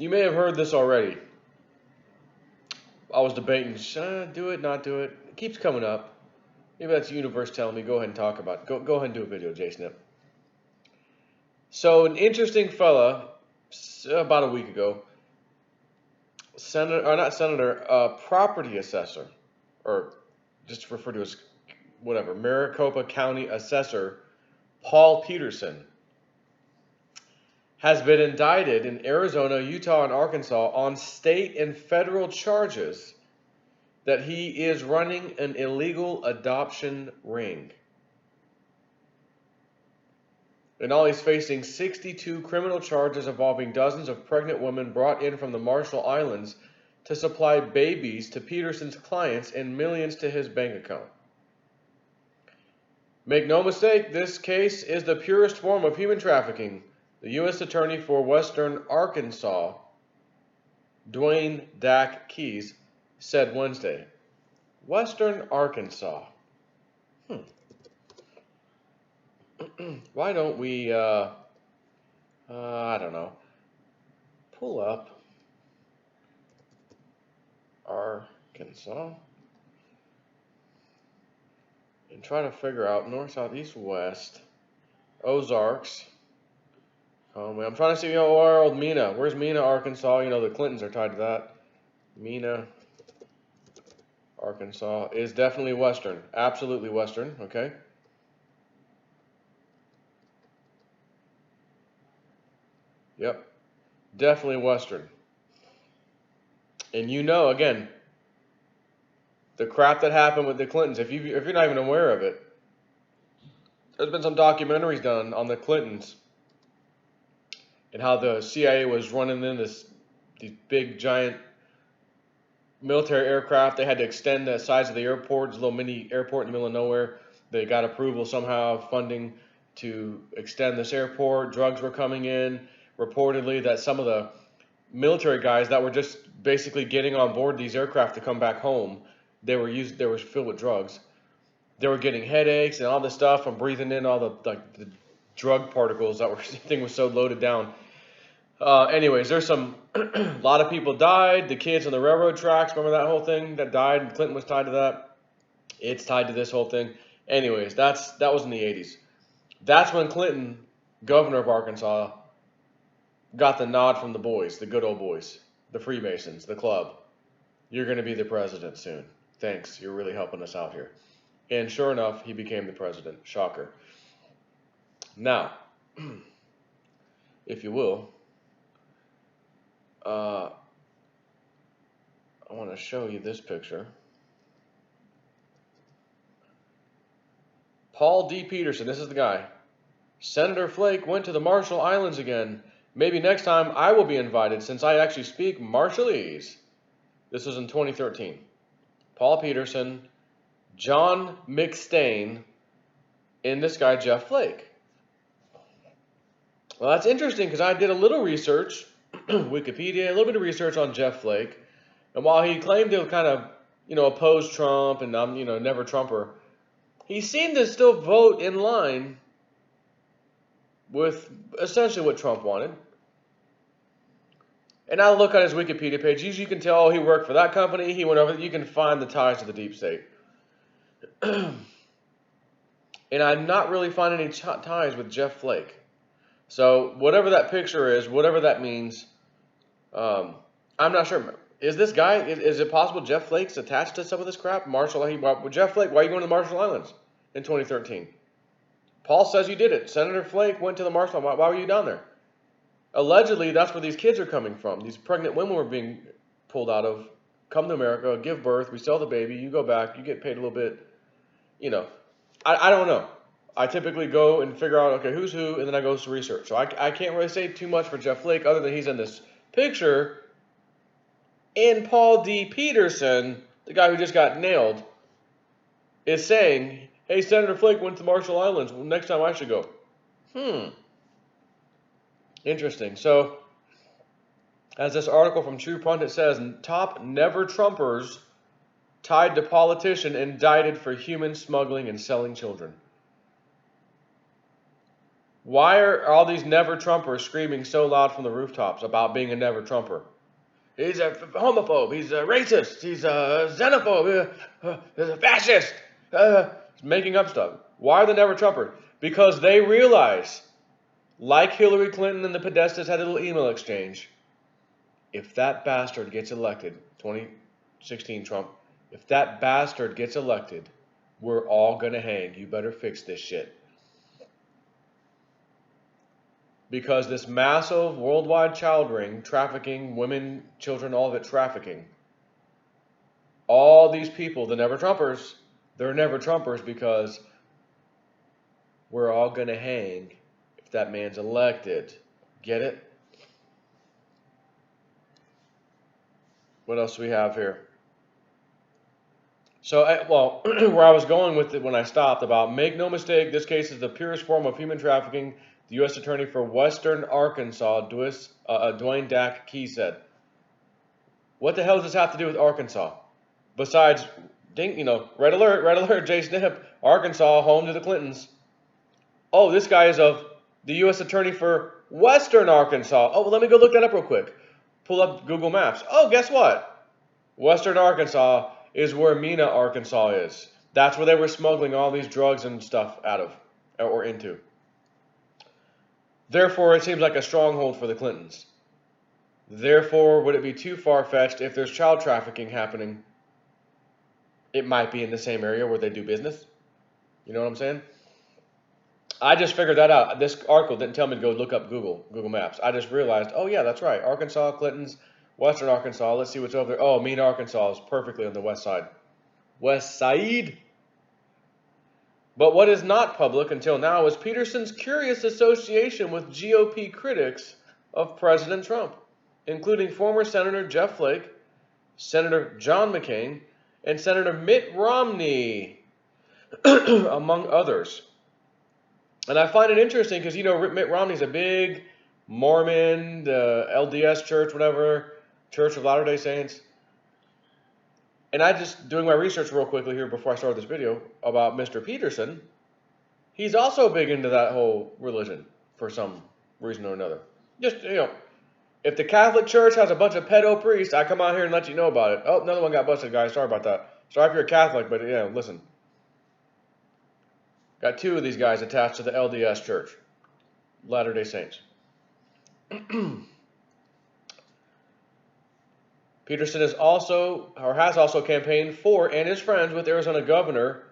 You may have heard this already. I was debating, should I do it, not do it? It keeps coming up. Maybe that's the universe telling me, go ahead and talk about it. Go ahead and do a video, J-Snip. So an interesting fella, about a week ago, property assessor, or just referred to as whatever, Maricopa County Assessor Paul Peterson, has been indicted in Arizona, Utah, and Arkansas on state and federal charges that he is running an illegal adoption ring. In all, he's facing 62 criminal charges involving dozens of pregnant women brought in from the Marshall Islands to supply babies to Peterson's clients and millions to his bank account. Make no mistake, this case is the purest form of human trafficking. The U.S. Attorney for Western Arkansas, Dwayne Dak Keys, said Wednesday. Western Arkansas. Why don't we, I don't know, pull up Arkansas and try to figure out north, south, east, west, Ozarks. I'm trying to see, where old Mena. Where's Mena, Arkansas? The Clintons are tied to that. Mena, Arkansas is definitely western. Absolutely western, okay? Yep, definitely western. And again, the crap that happened with the Clintons, if you're not even aware of it, there's been some documentaries done on the Clintons and how the CIA was running in these big, giant military aircraft. They had to extend the size of the airport. It's a little mini airport in the middle of nowhere. They got approval somehow, funding to extend this airport. Drugs were coming in. Reportedly, that some of the military guys that were just basically getting on board these aircraft to come back home, they were filled with drugs. They were getting headaches and all this stuff from breathing in all the drug particles that were, the thing was so loaded down. Anyways, there's a lot of people died. The kids on the railroad tracks, remember that whole thing that died? And Clinton was tied to that. It's tied to this whole thing. Anyways, that was in the 80s. That's when Clinton, governor of Arkansas, got the nod from the boys, the good old boys, the Freemasons, the club. You're going to be the president soon. Thanks. You're really helping us out here. And sure enough, he became the president. Shocker. Now, if you will, I want to show you this picture. Paul D. Peterson, this is the guy. Senator Flake went to the Marshall Islands again. Maybe next time I will be invited since I actually speak Marshallese. This was in 2013. Paul Peterson, John McStain, and this guy, Jeff Flake. Well, that's interesting because I did a little research, Wikipedia, a little bit of research on Jeff Flake. And while he claimed to kind of, oppose Trump and never Trumper, he seemed to still vote in line with essentially what Trump wanted. And I look at his Wikipedia page. Usually you can tell he worked for that company. He went over. You can find the ties to the deep state. And I'm not really finding any ties with Jeff Flake. So whatever that picture is, whatever that means, I'm not sure. Is this guy, is it possible Jeff Flake's attached to some of this crap? Jeff Flake, why are you going to the Marshall Islands in 2013? Paul says you did it. Senator Flake went to the Marshall Islands. Why were you down there? Allegedly, that's where these kids are coming from. These pregnant women were being pulled out of, come to America, give birth, we sell the baby, you go back, you get paid a little bit. I don't know. I typically go and figure out, okay, who's who, and then I go to research. So I can't really say too much for Jeff Flake other than he's in this picture. And Paul D. Peterson, the guy who just got nailed, is saying, hey, Senator Flake went to the Marshall Islands. Well, next time I should go. Interesting. So, as this article from True Pundit says, top never-Trumpers tied to politician indicted for human smuggling and selling children. Why are all these never-Trumpers screaming so loud from the rooftops about being a never-Trumper? He's a homophobe. He's a racist. He's a xenophobe. He's a fascist. He's making up stuff. Why are the never-Trumpers? Because they realize, like Hillary Clinton and the Podestas had a little email exchange, if that bastard gets elected, 2016 Trump, if that bastard gets elected, we're all going to hang. You better fix this shit. Because this massive worldwide child ring, trafficking, women, children, all of it trafficking, all these people, the never-Trumpers, they're never-Trumpers because we're all going to hang if that man's elected. Get it? What else do we have here? So, well, where I was going with it when I stopped about, make no mistake, this case is the purest form of human trafficking, the U.S. Attorney for Western Arkansas, Dwayne Dack Key said. What the hell does this have to do with Arkansas? Besides, red alert, Jay Snip, Arkansas, home to the Clintons. Oh, this guy is of the U.S. Attorney for Western Arkansas. Oh, well, let me go look that up real quick. Pull up Google Maps. Oh, guess what? Western Arkansas is where Mena, Arkansas is. That's where they were smuggling all these drugs and stuff out of, or into. Therefore, it seems like a stronghold for the Clintons. Therefore, would it be too far-fetched if there's child trafficking happening? It might be in the same area where they do business. You know what I'm saying? I just figured that out. This article didn't tell me to go look up Google Maps. I just realized, oh yeah, that's right. Arkansas, Clintons, Western Arkansas. Let's see what's over there. Oh, Mena, Arkansas is perfectly on the west side. West side. But what is not public until now is Peterson's curious association with GOP critics of President Trump, including former Senator Jeff Flake, Senator John McCain, and Senator Mitt Romney, among others. And I find it interesting because, Mitt Romney's a big Mormon, LDS church, whatever, Church of Latter-day Saints. And I just, doing my research real quickly here before I started this video about Mr. Peterson, he's also big into that whole religion for some reason or another. Just, if the Catholic Church has a bunch of pedo priests, I come out here and let you know about it. Oh, another one got busted, guys. Sorry about that. Sorry if you're a Catholic, but listen. Got two of these guys attached to the LDS Church, Latter-day Saints. Peterson has also campaigned for and is friends with Arizona Governor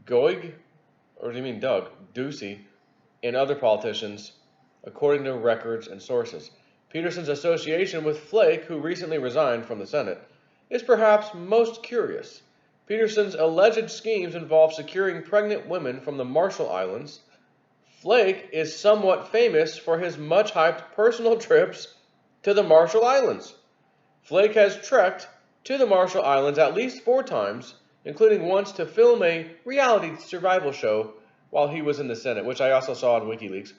Doug Ducey, and other politicians, according to records and sources. Peterson's association with Flake, who recently resigned from the Senate, is perhaps most curious. Peterson's alleged schemes involve securing pregnant women from the Marshall Islands. Flake is somewhat famous for his much-hyped personal trips to the Marshall Islands. Flake has trekked to the Marshall Islands at least 4 times, including once to film a reality survival show while he was in the Senate, which I also saw on WikiLeaks,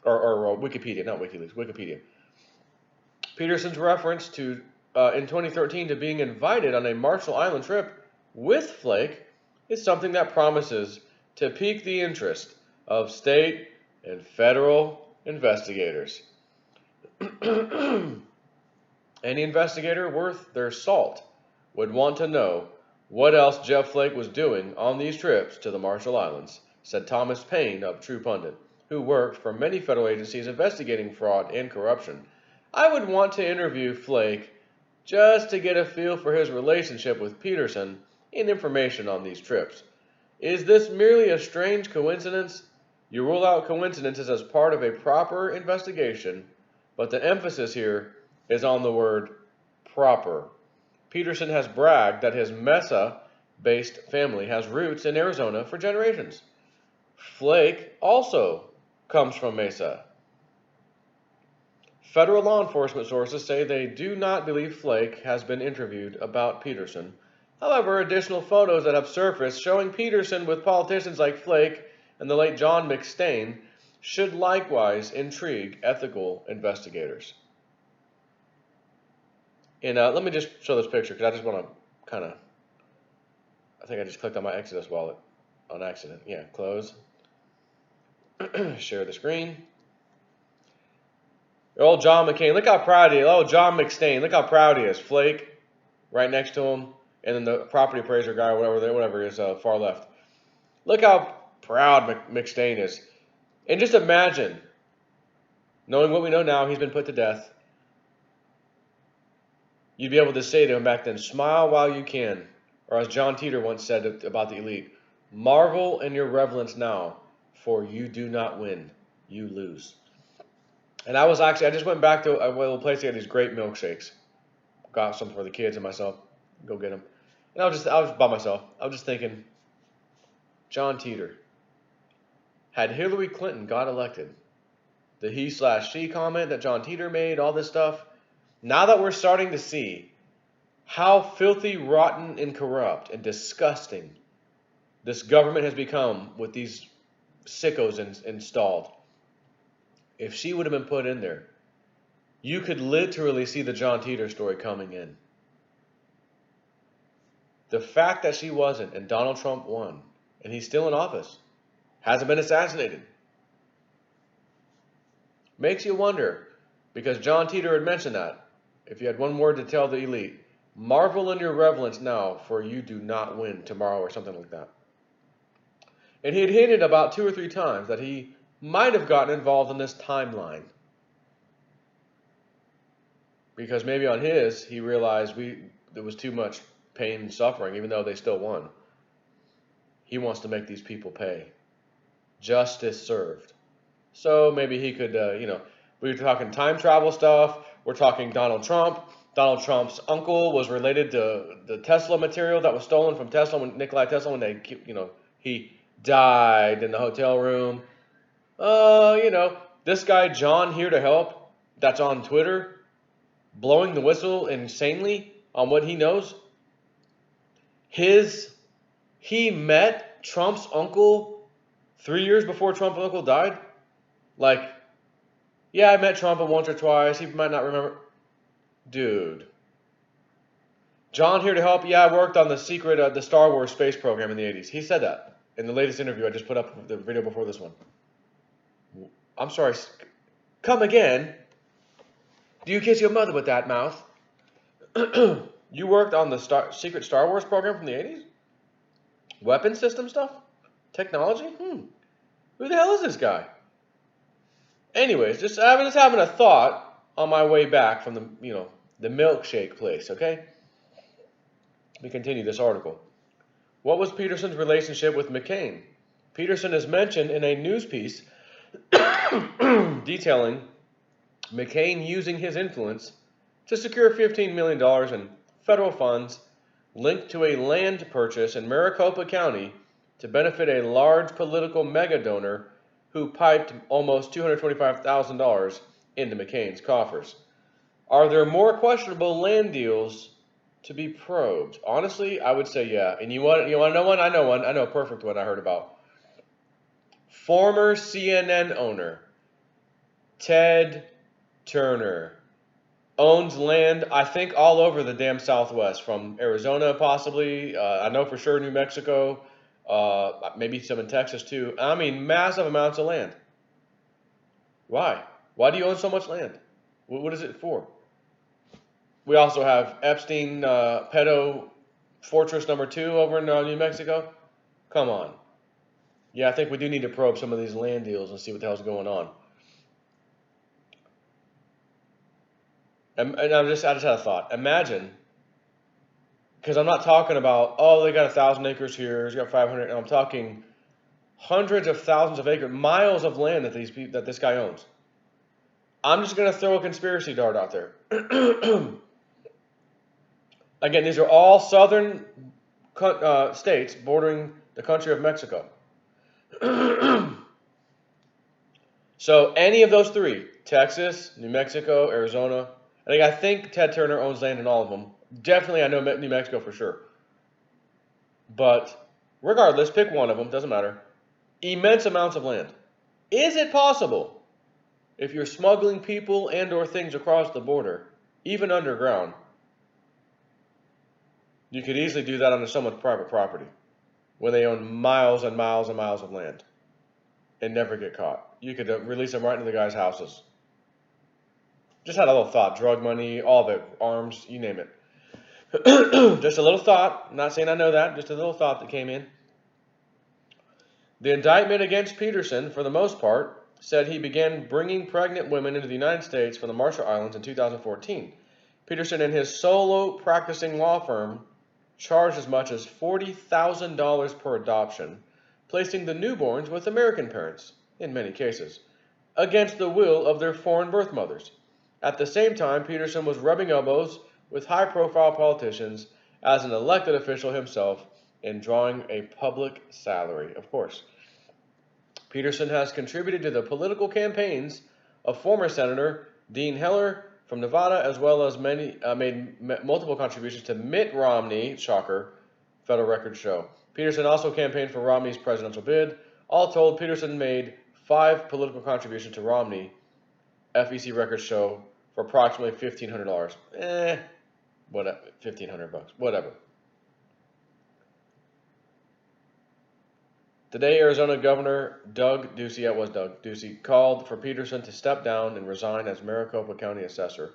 or Wikipedia, not WikiLeaks, Wikipedia. Peterson's reference to, in 2013, to being invited on a Marshall Island trip with Flake is something that promises to pique the interest of state and federal investigators. Any investigator worth their salt would want to know what else Jeff Flake was doing on these trips to the Marshall Islands, said Thomas Paine of True Pundit, who worked for many federal agencies investigating fraud and corruption. I would want to interview Flake just to get a feel for his relationship with Peterson and information on these trips. Is this merely a strange coincidence? You rule out coincidences as part of a proper investigation, but the emphasis here is on the word proper. Peterson has bragged that his Mesa-based family has roots in Arizona for generations. Flake also comes from Mesa. Federal law enforcement sources say they do not believe Flake has been interviewed about Peterson. However, additional photos that have surfaced showing Peterson with politicians like Flake and the late John McStain should likewise intrigue ethical investigators. And let me just show this picture because I just want to I think I just clicked on my Exodus wallet on accident. Yeah, close. Share the screen. Oh, John McCain. Look how proud he is. Oh, John McStain. Look how proud he is. Flake right next to him. And then the property appraiser guy, whatever is far left. Look how proud McStain is. And just imagine, knowing what we know now, he's been put to death. You'd be able to say to him back then, smile while you can. Or as John Teeter once said about the elite, marvel in your reverence now, for you do not win, you lose. And I just went back to a little place to get these great milkshakes. Got some for the kids and myself. Go get them. And I was by myself. I was just thinking, John Teeter, had Hillary Clinton got elected, the he/she comment that John Teeter made, all this stuff, now that we're starting to see how filthy, rotten, and corrupt and disgusting this government has become with these sickos installed, if she would have been put in there, you could literally see the John Teeter story coming in. The fact that she wasn't and Donald Trump won, and he's still in office, hasn't been assassinated, makes you wonder, because John Teeter had mentioned that, if you had one word to tell the elite, marvel in your reverence now, for you do not win tomorrow, or something like that. And he had hinted about 2 or 3 times that he might have gotten involved in this timeline. Because maybe on his, he realized there was too much pain and suffering, even though they still won. He wants to make these people pay. Justice served. So maybe he could, we were talking time travel stuff. We're talking Donald Trump. Donald Trump's uncle was related to the Tesla material that was stolen from Tesla, when Nikola Tesla, when he died in the hotel room. This guy, John Here to Help, that's on Twitter, blowing the whistle insanely on what he knows. He met Trump's uncle 3 years before Trump's uncle died. I met Trump once or twice. He might not remember. Dude. John Here to Help. Yeah, I worked on the Star Wars space program in the 80s. He said that in the latest interview. I just put up the video before this one. I'm sorry. Come again. Do you kiss your mother with that mouth? You worked on the secret Star Wars program from the 80s? Weapon system stuff? Technology? Who the hell is this guy? Anyways, I was just having a thought on my way back from the milkshake place, okay? Let me continue this article. What was Peterson's relationship with McCain? Peterson is mentioned in a news piece detailing McCain using his influence to secure $15 million in federal funds linked to a land purchase in Maricopa County to benefit a large political mega donor who piped almost $225,000 into McCain's coffers. Are there more questionable land deals to be probed? Honestly, I would say yeah. And you want to know one? I know one. I know a perfect one I heard about. Former CNN owner Ted Turner owns land, I think, all over the damn Southwest, from Arizona possibly. I know for sure New Mexico, maybe some in Texas too. I mean, massive amounts of land. Why? Why do you own so much land? What is it for? We also have Epstein pedo fortress number 2 over in New Mexico. Come on. Yeah, I think we do need to probe some of these land deals and see what the hell's going on. And I just had a thought. Imagine, because I'm not talking about, they got 1,000 acres here, you got 500, and I'm talking hundreds of thousands of acres, miles of land that this guy owns. I'm just going to throw a conspiracy dart out there. Again, these are all southern states bordering the country of Mexico. So any of those 3, Texas, New Mexico, Arizona, I think Ted Turner owns land in all of them. Definitely, I know New Mexico for sure. But regardless, pick one of them, doesn't matter. Immense amounts of land. Is it possible, if you're smuggling people and or things across the border, even underground, you could easily do that on someone's private property when they own miles and miles and miles of land? and never get caught. You could release them right into the guys' houses. Just had a little thought. Drug money, all of it, arms, you name it. Just a little thought. I'm not saying I know that. Just a little thought that came in. The indictment against Peterson, for the most part, said he began bringing pregnant women into the United States from the Marshall Islands in 2014. Peterson and his solo practicing law firm charged as much as $40,000 per adoption, placing the newborns with American parents, in many cases, against the will of their foreign birth mothers. At the same time, Peterson was rubbing elbows with high-profile politicians as an elected official himself and drawing a public salary, of course. Peterson has contributed to the political campaigns of former Senator Dean Heller from Nevada, as well as made multiple contributions to Mitt Romney, shocker, federal records show. Peterson also campaigned for Romney's presidential bid. All told, Peterson made 5 political contributions to Romney, FEC records show, for approximately $1,500. Whatever, $1,500, whatever. Today, Arizona Governor Doug Ducey called for Peterson to step down and resign as Maricopa County Assessor.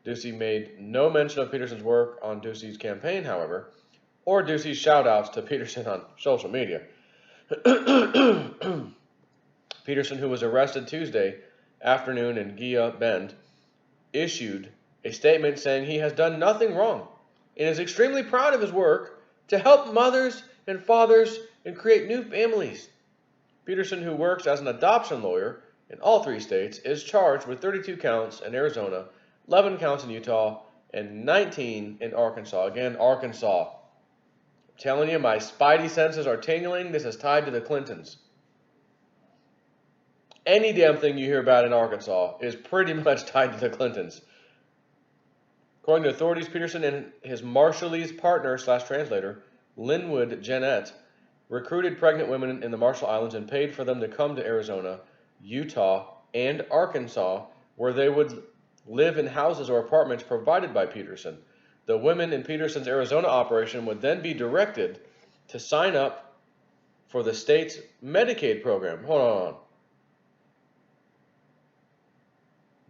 Ducey made no mention of Peterson's work on Ducey's campaign, however, or Ducey's shout-outs to Peterson on social media. Peterson, who was arrested Tuesday afternoon in Gia Bend, issued a statement saying he has done nothing wrong and is extremely proud of his work to help mothers and fathers and create new families. Peterson, who works as an adoption lawyer in all 3 states, is charged with 32 counts in Arizona, 11 counts in Utah, and 19 in Arkansas. Again, Arkansas. I'm telling you, my spidey senses are tingling. This is tied to the Clintons. Any damn thing you hear about in Arkansas is pretty much tied to the Clintons. According to authorities, Peterson and his Marshallese partner/translator, Linwood Jeanette, recruited pregnant women in the Marshall Islands and paid for them to come to Arizona, Utah, and Arkansas, where they would live in houses or apartments provided by Peterson. The women in Peterson's Arizona operation would then be directed to sign up for the state's Medicaid program. Hold on.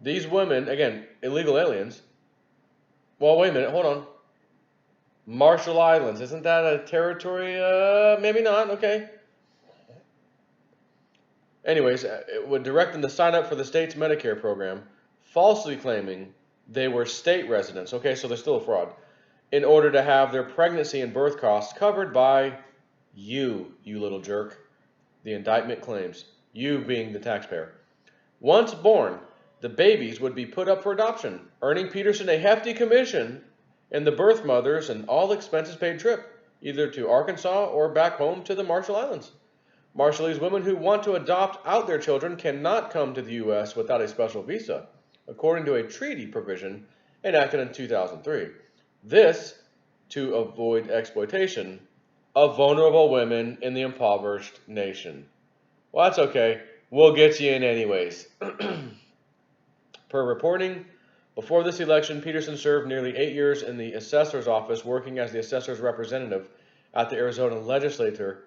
These women, again, illegal aliens. Well, wait a minute, hold on. Marshall Islands, isn't that a territory? Maybe not, okay. Anyways, it would direct them to sign up for the state's Medicare program, falsely claiming they were state residents, okay, so they're still a fraud, in order to have their pregnancy and birth costs covered by you little jerk, the indictment claims, you being the taxpayer. Once born, the babies would be put up for adoption, earning Peterson a hefty commission and the birth mothers an all-expenses paid trip, either to Arkansas or back home to the Marshall Islands. Marshallese women who want to adopt out their children cannot come to the U.S. without a special visa, according to a treaty provision enacted in 2003. This to avoid exploitation of vulnerable women in the impoverished nation. Well, that's okay. We'll get you in anyways. Per reporting, before this election, Peterson served nearly 8 years in the assessor's office, working as the assessor's representative at the Arizona legislature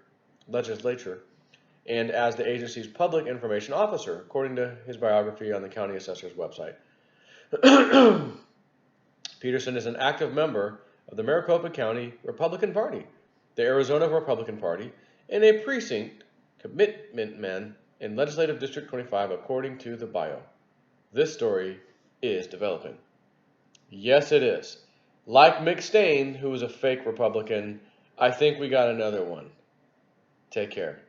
and as the agency's public information officer, according to his biography on the county assessor's website. Peterson is an active member of the Maricopa County Republican Party, the Arizona Republican Party, and a precinct commitment man in Legislative District 25, according to the bio. This story is developing. Yes, it is. Like McStain, who was a fake Republican, I think we got another one. Take care.